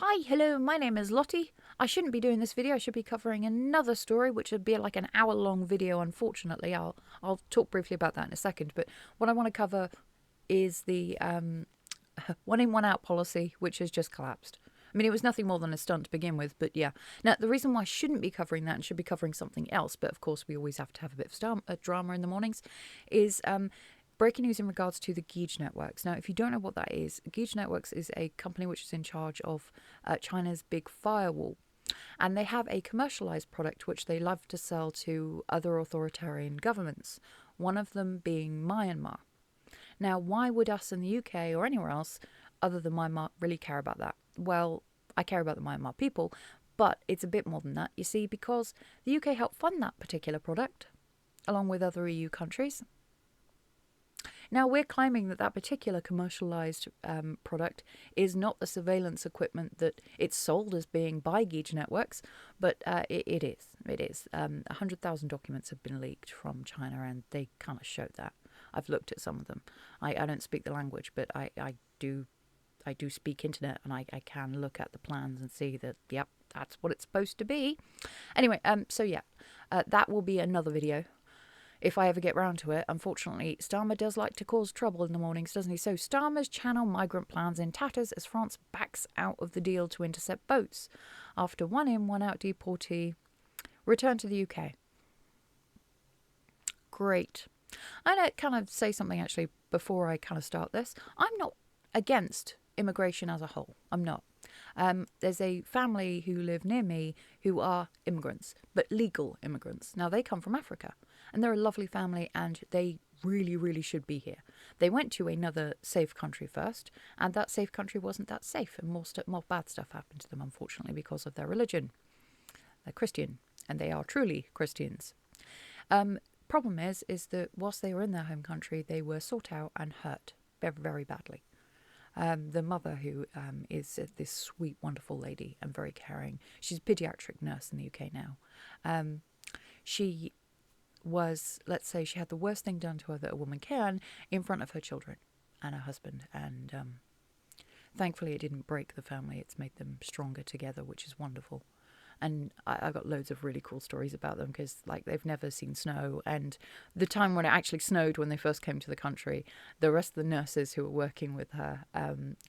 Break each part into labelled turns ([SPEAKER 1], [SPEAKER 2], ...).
[SPEAKER 1] Hi, hello, my name is Lottie. I shouldn't be doing this video. I should be covering another story, which would be like an hour-long video, unfortunately. I'll talk briefly about that in a second. But what I want to cover is the one in, one out policy, which has just collapsed. I mean, it was nothing more than a stunt to begin with, but yeah. Now, the reason why I shouldn't be covering that and should be covering something else, but of course we always have to have a bit of drama in the mornings, is breaking news in regards to the Geej networks. Now, if you don't know what that is, Geej networks is a company which is in charge of China's big firewall. And they have a commercialized product which they love to sell to other authoritarian governments, one of them being Myanmar. Now, why would us in the UK or anywhere else other than Myanmar really care about that? Well, I care about the Myanmar people, but it's a bit more than that, you see, because the UK helped fund that particular product, along with other EU countries. Now, we're claiming that that particular commercialised product is not the surveillance equipment that it's sold as being by Geej networks, but it is. It is. 100,000 documents have been leaked from China, and they kind of show that. I've looked at some of them. I don't speak the language, but I do speak internet, and I can look at the plans and see that, yep, that's what it's supposed to be. Anyway, so yeah, that will be another video if I ever get round to it. Unfortunately, Starmer does like to cause trouble in the mornings, doesn't he? So Starmer's channel migrant plans in tatters as France backs out of the deal to intercept boats after one in, one out deportee returned to the UK. Great. I'm going to kind of say something actually before I kind of start this. I'm not against immigration as a whole. I'm not. There's a family who live near me who are immigrants, but legal immigrants. Now, they come from Africa, and they're a lovely family, and they really, really should be here. They went to another safe country first, and that safe country wasn't that safe, and more bad stuff happened to them, unfortunately, because of their religion. They're Christian, and they are truly Christians. Problem is that whilst they were in their home country, they were sought out and hurt very, very badly. The mother, who is this sweet, wonderful lady and very caring. She's a paediatric nurse in the UK now. She was, let's say, she had the worst thing done to her that a woman can in front of her children and her husband. And thankfully, it didn't break the family. It's made them stronger together, which is wonderful. And I got loads of really cool stories about them because, like, they've never seen snow. And the time when it actually snowed when they first came to the country, the rest of the nurses who were working with her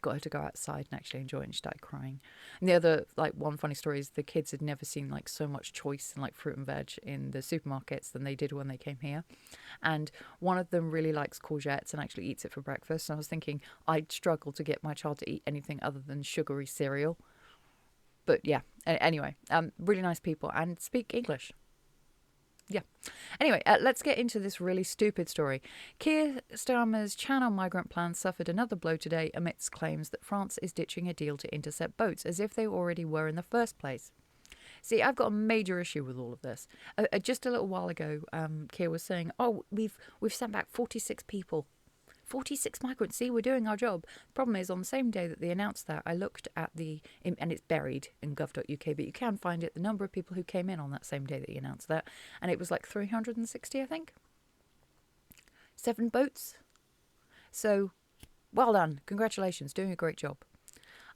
[SPEAKER 1] got her to go outside and actually enjoy it, and she started crying. And the other, like, one funny story is the kids had never seen, like, so much choice in, like, fruit and veg in the supermarkets than they did when they came here. And one of them really likes courgettes and actually eats it for breakfast. And I was thinking I'd struggle to get my child to eat anything other than sugary cereal. But yeah, anyway, really nice people and speak English. Yeah. Anyway, let's get into this really stupid story. Keir Starmer's Channel migrant plan suffered another blow today amidst claims that France is ditching a deal to intercept boats as if they already were in the first place. See, I've got a major issue with all of this. Just a little while ago, Keir was saying, "Oh, we've sent back 46 people." 46 migrants. See, we're doing our job. The problem is, on the same day that they announced that, I looked at and it's buried in gov.uk, but you can find it, the number of people who came in on that same day that he announced that, and it was like 360, I think. 7 boats. So, well done. Congratulations. Doing a great job.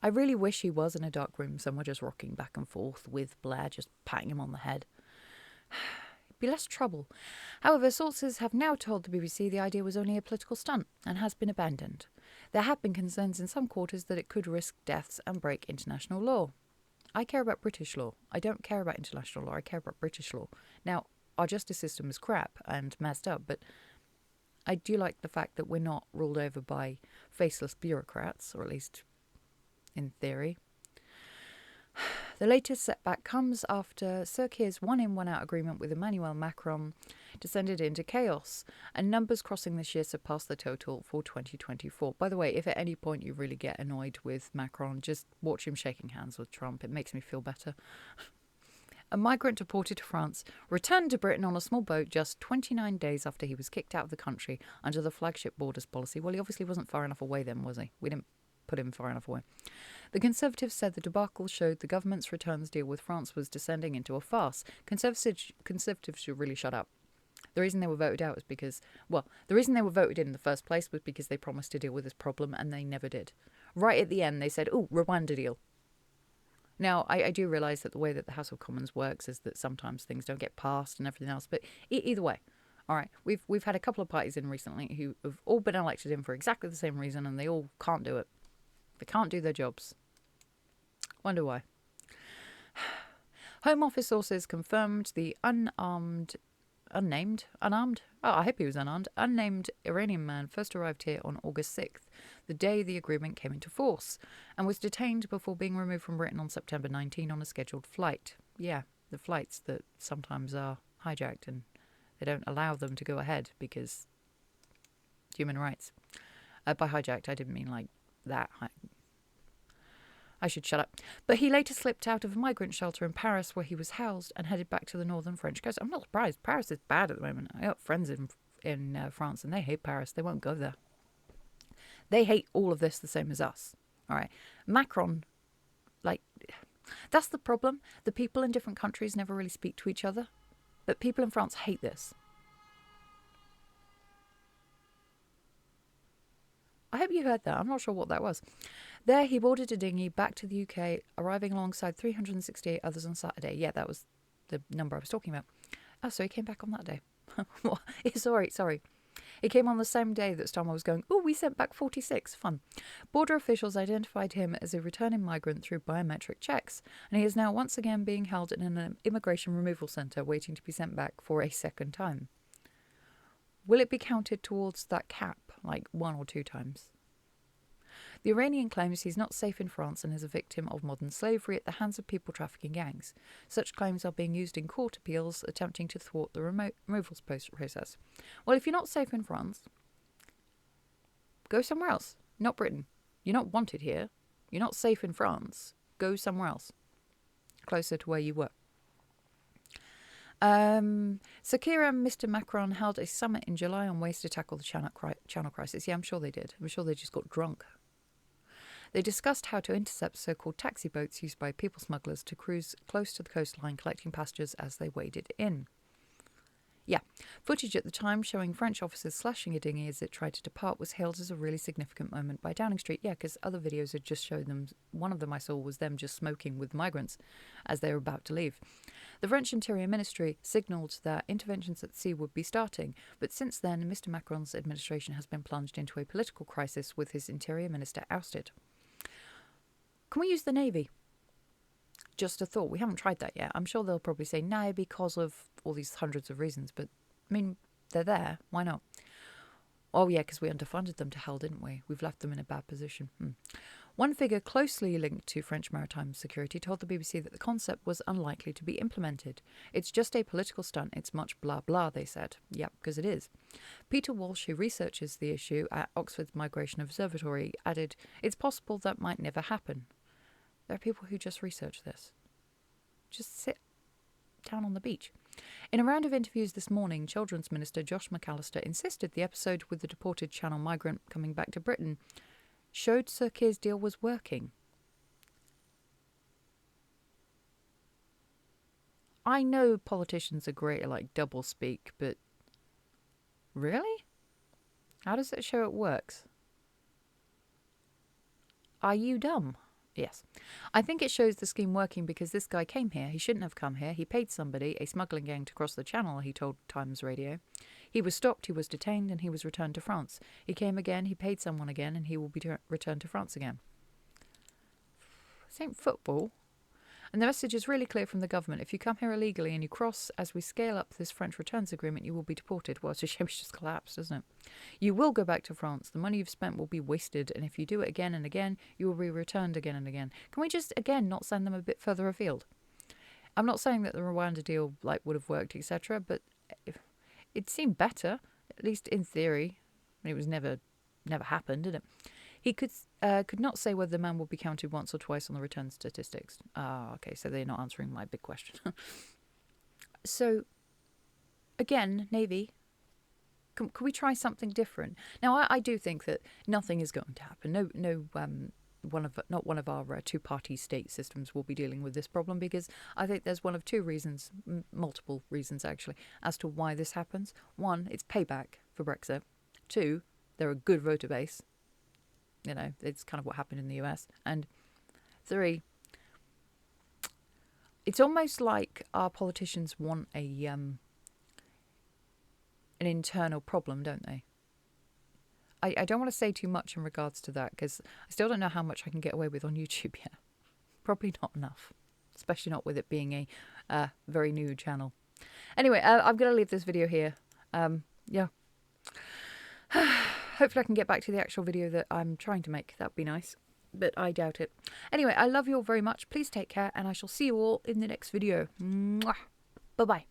[SPEAKER 1] I really wish he was in a dark room somewhere just rocking back and forth with Blair just patting him on the head. Be less trouble. However, sources have now told the BBC the idea was only a political stunt and has been abandoned. There have been concerns in some quarters that it could risk deaths and break international law. I care about British law. I don't care about international law. I care about British law. Now, our justice system is crap and messed up, but I do like the fact that we're not ruled over by faceless bureaucrats, or at least in theory. The latest setback comes after Sir Keir's one-in, one-out agreement with Emmanuel Macron descended into chaos, and numbers crossing this year surpassed the total for 2024. By the way, if at any point you really get annoyed with Macron, just watch him shaking hands with Trump. It makes me feel better. A migrant deported to France returned to Britain on a small boat just 29 days after he was kicked out of the country under the flagship borders policy. Well, he obviously wasn't far enough away then, was he? We didn't put him far enough away. The Conservatives said the debacle showed the government's returns deal with France was descending into a farce. Conservatives should really shut up. The reason they were voted out was because, well, the reason they were voted in the first place was because they promised to deal with this problem and they never did. Right at the end, they said, "Oh, Rwanda deal." Now, I do realise that the way that the House of Commons works is that sometimes things don't get passed and everything else. But either way, all right, we've had a couple of parties in recently who have all been elected in for exactly the same reason, and they all can't do it. They can't do their jobs. Wonder why. Home Office sources confirmed the unnamed, oh, I hope he was unnamed Iranian man first arrived here on August 6th, the day the agreement came into force, and was detained before being removed from Britain on September 19 on a scheduled flight. Yeah, the flights that sometimes are hijacked and they don't allow them to go ahead because human rights. By hijacked, I didn't mean like that. I should shut up. But he later slipped out of a migrant shelter in Paris where he was housed and headed back to the northern French coast. I'm not surprised. Paris is bad at the moment. I got friends in France and they hate Paris. They won't go there. They hate all of this the same as us. All right. Macron, like, that's the problem. The people in different countries never really speak to each other. But people in France hate this. I hope you heard that. I'm not sure what that was. There, he boarded a dinghy back to the UK, arriving alongside 368 others on Saturday. Yeah, that was the number I was talking about. Oh, so he came back on that day. Sorry. He came on the same day that STARMER was going, oh, we sent back 46. Fun. Border officials identified him as a returning migrant through biometric checks, and he is now once again being held in an immigration removal centre waiting to be sent back for a second time. Will it be counted towards that cap, like 1 or 2 times? The Iranian claims he's not safe in France and is a victim of modern slavery at the hands of people trafficking gangs. Such claims are being used in court appeals attempting to thwart the removals process. Well, if you're not safe in France, go somewhere else. Not Britain. You're not wanted here. You're not safe in France. Go somewhere else. Closer to where you were. Sakira and Mr. Macron held a summit in July on ways to tackle the channel crisis. Yeah, I'm sure they did. I'm sure they just got drunk. They discussed how to intercept so-called taxi boats used by people smugglers to cruise close to the coastline, collecting passengers as they waded in. Yeah, footage at the time showing French officers slashing a dinghy as it tried to depart was hailed as a really significant moment by Downing Street. Yeah, because other videos had just showed them. One of them I saw was them just smoking with migrants as they were about to leave. The French Interior Ministry signalled that interventions at sea would be starting, but since then, Mr. Macron's administration has been plunged into a political crisis with his Interior Minister ousted. Can we use the Navy? Just a thought. We haven't tried that yet. I'm sure they'll probably say no because of all these hundreds of reasons, but I mean, they're there. Why not? Oh yeah, because we underfunded them to hell, didn't we? We've left them in a bad position. One figure closely linked to French maritime security told the BBC that the concept was unlikely to be implemented. It's just a political stunt. It's much blah blah, they said. Yep, because it is. Peter Walsh, who researches the issue at Oxford's Migration Observatory, added, it's possible that might never happen. There are people who just research this. Just sit down on the beach. In a round of interviews this morning, Children's Minister Josh McAllister insisted the episode with the deported Channel migrant coming back to Britain showed Sir Keir's deal was working. I know politicians are great at like double speak, but really? How does it show it works? Are you dumb? Yes. I think it shows the scheme working because this guy came here. He shouldn't have come here. He paid somebody, a smuggling gang, to cross the channel, he told Times Radio. He was stopped, he was detained, and he was returned to France. He came again, he paid someone again, and he will be returned to France again. This ain't football. And the message is really clear from the government. If you come here illegally and you cross, as we scale up this French returns agreement, you will be deported. Well, it's a shame it's just collapsed, isn't it? You will go back to France. The money you've spent will be wasted. And if you do it again and again, you will be returned again and again. Can we just, again, not send them a bit further afield? I'm not saying that the Rwanda deal would have worked, etc., but it seemed better, at least in theory. I mean, it was never happened, did it? He could not say whether the man will be counted once or twice on the return statistics. Okay, so they're not answering my big question. So, again, Navy, can we try something different? Now, I do think that nothing is going to happen. Not one of our two-party state systems will be dealing with this problem, because I think there's one of two reasons, multiple reasons actually, as to why this happens. One, it's payback for Brexit. Two, they're a good voter base. You know, it's kind of what happened in the US. And 3, it's almost like our politicians want an internal problem, don't they? I don't want to say too much in regards to that because I still don't know how much I can get away with on YouTube yet. Probably not enough, especially not with it being a very new channel. Anyway, I'm going to leave this video here. Yeah. Hopefully I can get back to the actual video that I'm trying to make. That'd be nice, but I doubt it. Anyway, I love you all very much. Please take care, and I shall see you all in the next video. Mwah. Bye-bye.